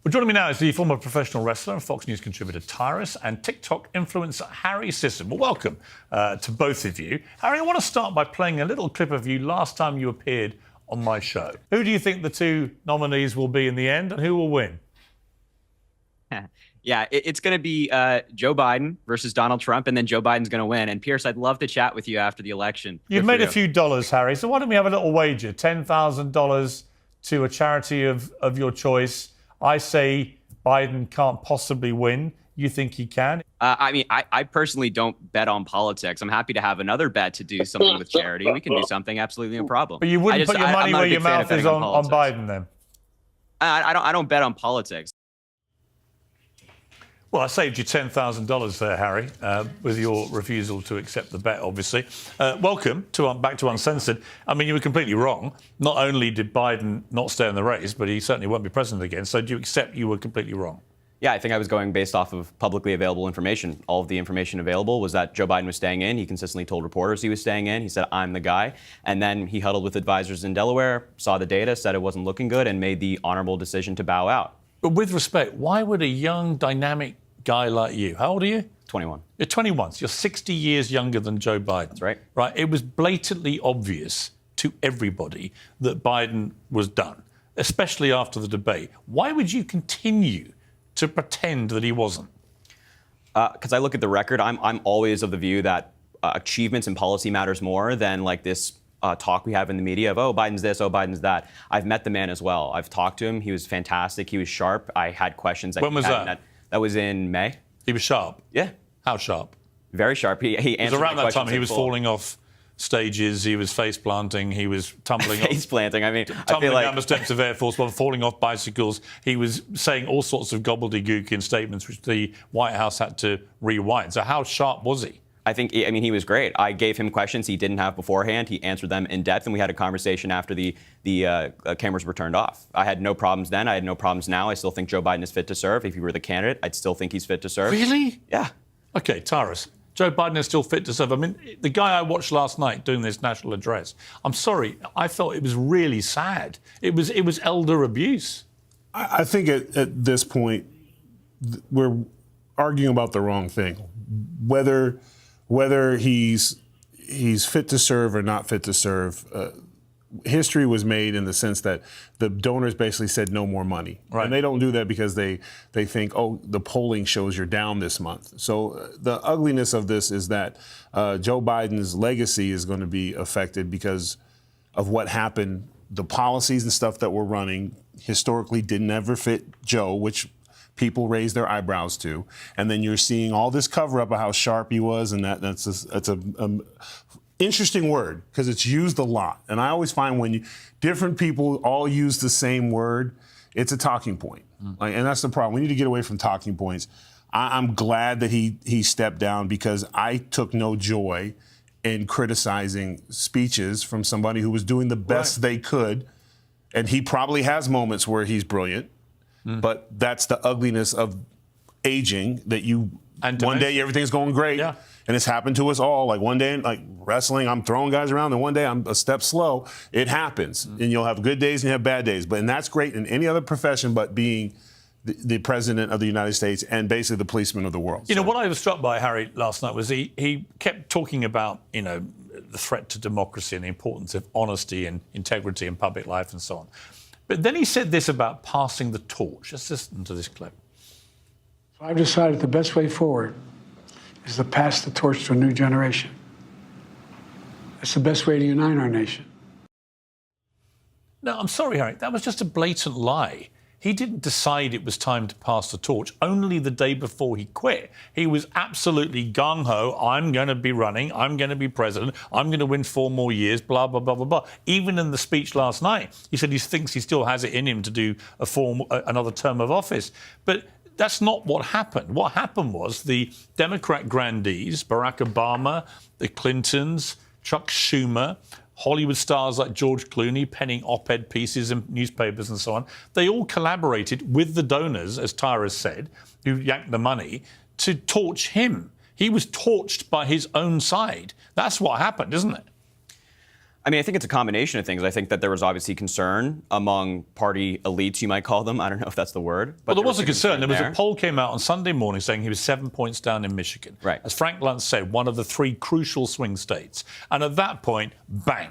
Well, joining me now is the former professional wrestler and Fox News contributor Tyrus and TikTok influencer Harry Sisson. Well, welcome to both of you. Harry, I want to start by playing a little clip of you last time you appeared on my show. Who do you think the two nominees will be in the end, and who will win? Yeah, it's going to be Joe Biden versus Donald Trump, and then Joe Biden's going to win. And Piers, I'd love to chat with you after the election. You've made a few dollars, Harry, so why don't we have a little wager? $10,000 to a charity of your choice. I say Biden can't possibly win. You think he can? I personally don't bet on politics. I'm happy to have another bet to do something with charity. We can do something, absolutely no problem. But you wouldn't put your money where your mouth is on Biden, then? I don't bet on politics. Well, I saved you $10,000 there, Harry, with your refusal to accept the bet, obviously. Welcome back to Uncensored. I mean, you were completely wrong. Not only did Biden not stay in the race, but he certainly won't be president again. So do you accept you were completely wrong? Yeah, I think I was going based off of publicly available information. All of the information available was that Joe Biden was staying in. He consistently told reporters he was staying in. He said, I'm the guy. And then he huddled with advisors in Delaware, saw the data, said it wasn't looking good, and made the honorable decision to bow out. But with respect, why would a young, dynamic guy like you, how old are you? 21. You're 21, so you're 60 years younger than Joe Biden. That's right. Right, it was blatantly obvious to everybody that Biden was done, especially after the debate. Why would you continue to pretend that he wasn't? Because I look at the record, I'm always of the view that achievements and policy matters more than like this talk we have in the media of, oh, Biden's this, oh, Biden's that. I've met the man as well. I've talked to him. He was fantastic. He was sharp. I had questions. When was that? That was in May. He was sharp? Yeah. How sharp? Very sharp. He answered around my that time he was full. falling off stages, he was face planting, he was tumbling face planting. I mean, tumbling down the steps of Air Force One, falling off bicycles. He was saying all sorts of gobbledygook in statements which the White House had to rewind. So how sharp was he? I mean, he was great. I gave him questions he didn't have beforehand. He answered them in depth, and we had a conversation after the cameras were turned off. I had no problems then. I had no problems now. I still think Joe Biden is fit to serve. If he were the candidate, I'd still think he's fit to serve. Really? Yeah. OK, Tyrus, Joe Biden is still fit to serve. I mean, the guy I watched last night doing this national address, I'm sorry, I felt it was really sad. It was elder abuse. I think at this point, we're arguing about the wrong thing. Whether he's fit to serve or not fit to serve, history was made in the sense that the donors basically said no more money. Right. And they don't do that because they think, oh, the polling shows you're down this month. So the ugliness of this is that Joe Biden's legacy is going to be affected because of what happened. The policies and stuff that we're running historically didn't ever fit Joe, which people raise their eyebrows to, and then you're seeing all this cover up of how sharp he was, and that's an interesting word because it's used a lot. And I always find when different people all use the same word, it's a talking point. And that's the problem. We need to get away from talking points. I'm glad that he stepped down because I took no joy in criticizing speeches from somebody who was doing the best they could, and he probably has moments where he's brilliant. But that's the ugliness of aging, that one day everything's going great. Yeah. And it's happened to us all. Like one day, like wrestling, I'm throwing guys around, and one day I'm a step slow. It happens. And you'll have good days and you have bad days. And that's great in any other profession but being the president of the United States and basically the policeman of the world. You know, what I was struck by, Harry, last night was he kept talking about, the threat to democracy and the importance of honesty and integrity in public life and so on. But then he said this about passing the torch. Let's listen to this clip. So I've decided the best way forward is to pass the torch to a new generation. It's the best way to unite our nation. No, I'm sorry, Harry. That was just a blatant lie. He didn't decide it was time to pass the torch only the day before he quit. He was absolutely gung-ho. I'm going to be running. I'm going to be president. I'm going to win 4 more years, blah, blah, blah, blah, blah. Even in the speech last night, he said he thinks he still has it in him to do another term of office. But that's not what happened. What happened was the Democrat grandees, Barack Obama, the Clintons, Chuck Schumer, Hollywood stars like George Clooney penning op-ed pieces in newspapers and so on, they all collaborated with the donors, as Tyrus said, who yanked the money, to torch him. He was torched by his own side. That's what happened, isn't it? I mean, I think it's a combination of things. I think that there was obviously concern among party elites, you might call them. I don't know if that's the word. But there was a concern. There was a poll came out on Sunday morning saying he was 7 points down in Michigan. Right. As Frank Luntz said, one of the 3 crucial swing states. And at that point, bang,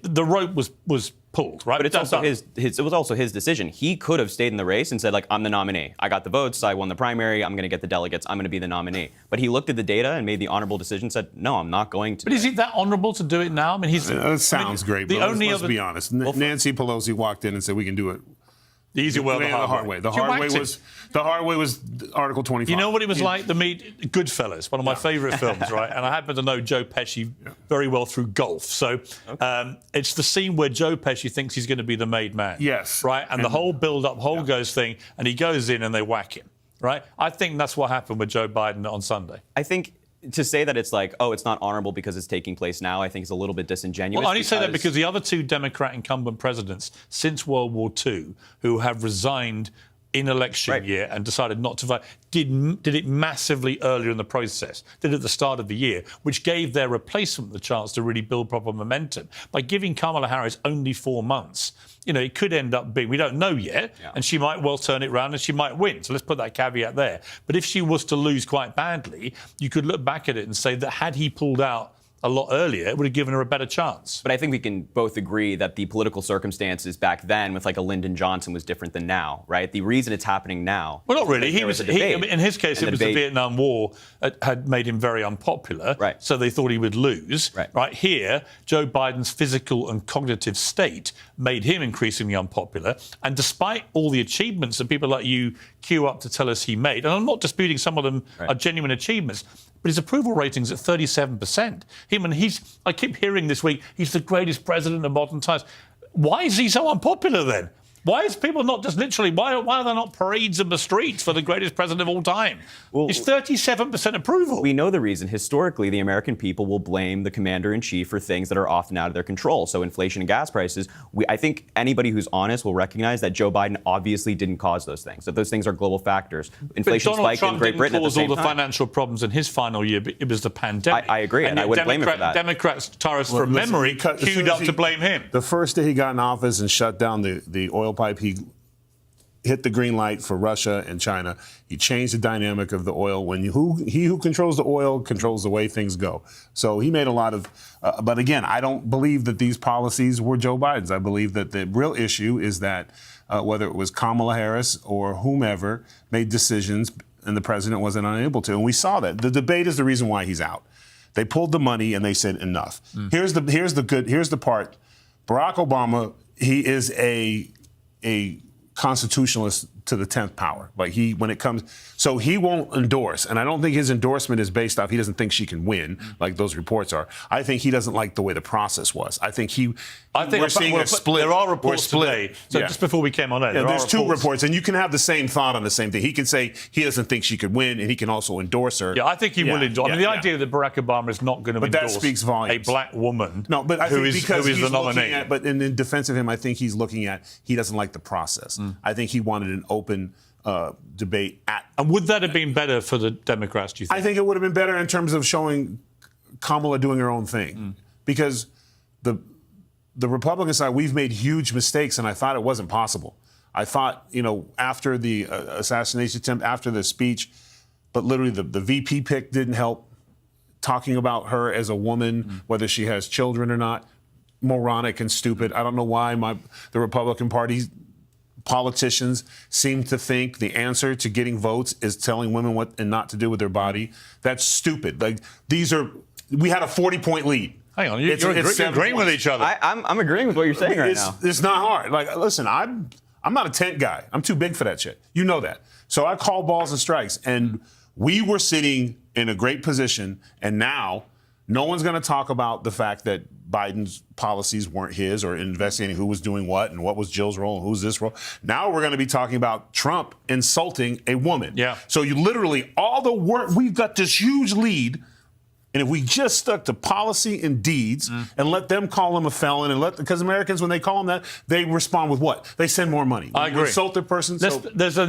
the rope was pulled, right? But it's also it was also his decision. He could have stayed in the race and said, like, I'm the nominee. I got the votes. I won the primary. I'm going to get the delegates. I'm going to be the nominee. But he looked at the data and made the honorable decision, said, no, I'm not going to. But is it that honorable to do it now? I mean, It sounds great, but let's be honest. Nancy Pelosi walked in and said, we can do it. The easy way or the hard way? The hard way was Article 25. You know what it was like? Goodfellas, one of my favourite films, right? And I happen to know Joe Pesci very well through golf. So it's the scene where Joe Pesci thinks he's going to be the made man. Yes. Right? And the whole build-up, goes thing, and he goes in and they whack him, right? I think that's what happened with Joe Biden on Sunday. I think to say that it's like, oh, it's not honorable because it's taking place now, I think is a little bit disingenuous. Well, I only say that because the other 2 Democrat incumbent presidents since World War II who have resigned in election year and decided not to vote did it massively earlier in the process, did it at the start of the year, which gave their replacement the chance to really build proper momentum. By giving Kamala Harris only 4 months, it could end up being, we don't know yet, and she might well turn it around and she might win. So let's put that caveat there. But if she was to lose quite badly, you could look back at it and say that had he pulled out a lot earlier, it would have given her a better chance. But I think we can both agree that the political circumstances back then with like a Lyndon Johnson was different than now, right? The reason it's happening now. Well, not really. In his case, it was the Vietnam War had made him very unpopular. Right. So they thought he would lose. Right. Here, Joe Biden's physical and cognitive state made him increasingly unpopular. And despite all the achievements that people like you queue up to tell us he made, and I'm not disputing some of them are genuine achievements, but his approval rating's at 37%. I keep hearing this week, he's the greatest president of modern times. Why is he so unpopular then? Why is people not just literally, why are there not parades in the streets for the greatest president of all time? Well, it's 37% approval. We know the reason. Historically, the American people will blame the commander-in-chief for things that are often out of their control. So inflation and gas prices, I think anybody who's honest will recognize that Joe Biden obviously didn't cause those things, that those things are global factors. Inflation spiked in Great Britain at the same time. Donald Trump didn't cause all the financial problems in his final year, but it was the pandemic. I agree, and I wouldn't blame him for that. Democrats, Tyrus, from memory, queued up to blame him. The first day he got in office and shut down the oil pipe, he hit the green light for Russia and China. He changed the dynamic of the oil. He who controls the oil controls the way things go. So he made a lot of, but again, I don't believe that these policies were Joe Biden's. I believe that the real issue is that whether it was Kamala Harris or whomever made decisions and the president wasn't unable to. And we saw that. The debate is the reason why he's out. They pulled the money and they said enough. Here's the part. Barack Obama, he is a constitutionalist to the 10th power. Like so he won't endorse. And I don't think his endorsement is based off, he doesn't think she can win, like those reports are. I think he doesn't like the way the process was. I think we're seeing a split. There are reports today. So just before we came on air, there's 2 reports, and you can have the same thought on the same thing. He can say he doesn't think she could win, and he can also endorse her. Yeah, I think he will endorse. I mean, the idea that Barack Obama is not going to endorse that speaks volumes. A black woman who is the nominee. But in defense of him, I think he's looking at, he doesn't like the process. I think he wanted an open debate. And would that have been better for the Democrats, do you think? I think it would have been better in terms of showing Kamala doing her own thing. Because the Republican side, we've made huge mistakes, and I thought it wasn't possible. I thought, after the assassination attempt, after the speech, but literally the VP pick didn't help. Talking about her as a woman, whether she has children or not, moronic and stupid. I don't know why the Republican Party politicians seem to think the answer to getting votes is telling women what and not to do with their body. That's stupid. Like, we had a 40-point lead. Hang on, you're agreeing with each other. I'm agreeing with what you're saying right now. It's not hard. Like, listen, I'm not a tent guy. I'm too big for that shit. You know that. So I call balls and strikes, and we were sitting in a great position, and now no one's going to talk about the fact that Biden's policies weren't his, or investigating who was doing what and what was Jill's role and who's this role. Now we're going to be talking about Trump insulting a woman. Yeah. So you literally, all the work, we've got this huge lead. And if we just stuck to policy and deeds and let them call him a felon, because Americans, when they call him that, they respond with what? They send more money. I agree. Insult the person. There's a